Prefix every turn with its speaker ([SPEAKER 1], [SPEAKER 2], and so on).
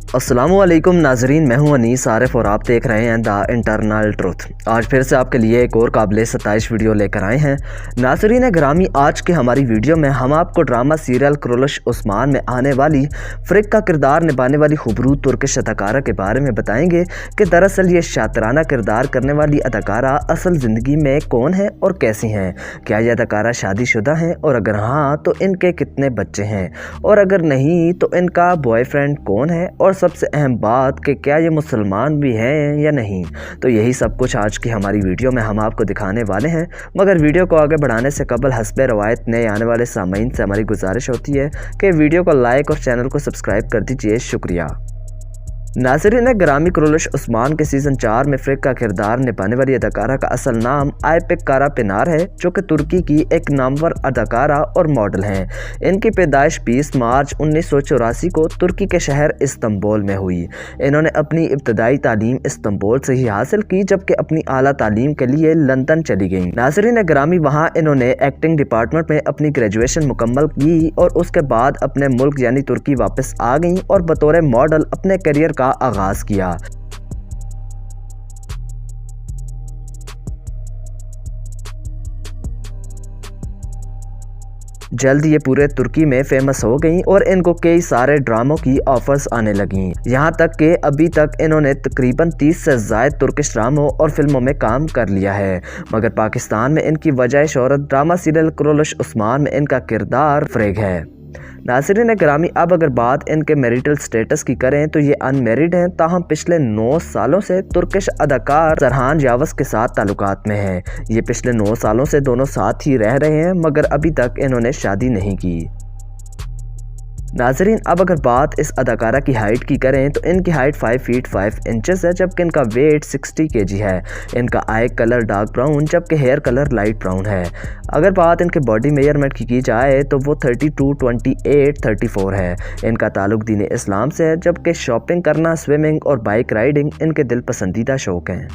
[SPEAKER 1] अस्सलामु अलैकुम नाजरीन, मैं हूं अनीस आरिफ और आप देख रहे हैं द इंटरनल ट्रुथ। आज फिर से आपके लिए एक और काबिल सताइश वीडियो लेकर आए हैं। नाजरीन ग्रामी, आज की हमारी वीडियो में हम आपको ड्रामा सीरियल क्रोलश उस्मान में आने वाली फ्रिक का किरदार निभाने वाली खूबसूरत तुर्किश अदाकारा के बारे में बताएंगे कि दरअसल ये शातिराना किरदार करने वाली अदाकारा असल ज़िंदगी में कौन है और कैसी हैं। क्या ये अदाकारा शादीशुदा हैं, और अगर हाँ तो इनके कितने बच्चे हैं, और अगर नहीं तो इनका बॉयफ्रेंड कौन है, और सबसे अहम बात कि क्या ये मुसलमान भी हैं या नहीं। तो यही सब कुछ आज की हमारी वीडियो में हम आपको दिखाने वाले हैं। मगर वीडियो को आगे बढ़ाने से कबल हस्बे रवायत नए आने वाले सामीन से हमारी गुजारिश होती है कि वीडियो को लाइक और चैनल को सब्सक्राइब कर दीजिए। शुक्रिया। नाज़रीन ग्रामी, क्रोलश उस्मान के सीज़न 4 में फ्रिक का किरदार निभाने वाली अदाकारा का असल नाम आयपिक कारापिनार है, जो कि तुर्की की एक नामवर अदाकारा और मॉडल हैं। इनकी पैदाइश 20 मार्च 1984 को तुर्की के शहर इस्तांबुल में हुई। इन्होंने अपनी इब्तदाई तालीम इस्तांबुल से ही हासिल की, जबकि अपनी आला तालीम के लिए लंदन चली गईं। नाज़रीन ग्रामी, वहाँ इन्होंने एक्टिंग डिपार्टमेंट में अपनी ग्रेजुएशन मुकम्मल की और उसके बाद अपने मुल्क यानी तुर्की वापस आ गईं और बतौर मॉडल अपने करियर का आगाज किया। जल्द ये पूरे तुर्की में फेमस हो गई और इनको कई सारे ड्रामों की ऑफर्स आने लगी। यहाँ तक कि अभी तक इन्होंने तकरीबन 30 से ज़ायद तुर्किश ड्रामों और फिल्मों में काम कर लिया है। मगर पाकिस्तान में इनकी वजह शोहरत ड्रामा सीरियल क्रोलश उस्मान में इनका किरदार फ्रिक है। नाज़रीन ग्रामी, अब अगर बात इनके मैरिटल स्टेटस की करें तो ये अनमेरिड हैं, ताहम पिछले 9 सालों से तुर्किश अदाकार सरहान यावस के साथ ताल्लुकात में हैं। ये पिछले 9 सालों से दोनों साथ ही रह रहे हैं, मगर अभी तक इन्होंने शादी नहीं की। नाजरीन, अब अगर बात इस अदाकारा की हाइट की करें तो इनकी हाइट 5 फीट 5 इंचेस है, जबकि इनका वेट 60 kg है। इनका आई कलर डार्क ब्राउन, जबकि हेयर कलर लाइट ब्राउन है। अगर बात इनके बॉडी मेजरमेंट की जाए तो वो 32, 28, 34 है। इनका ताल्लुक दीन इस्लाम से है, जबकि शॉपिंग करना, स्विमिंग और बाइक राइडिंग इनके दिल पसंदीदा शौक हैं।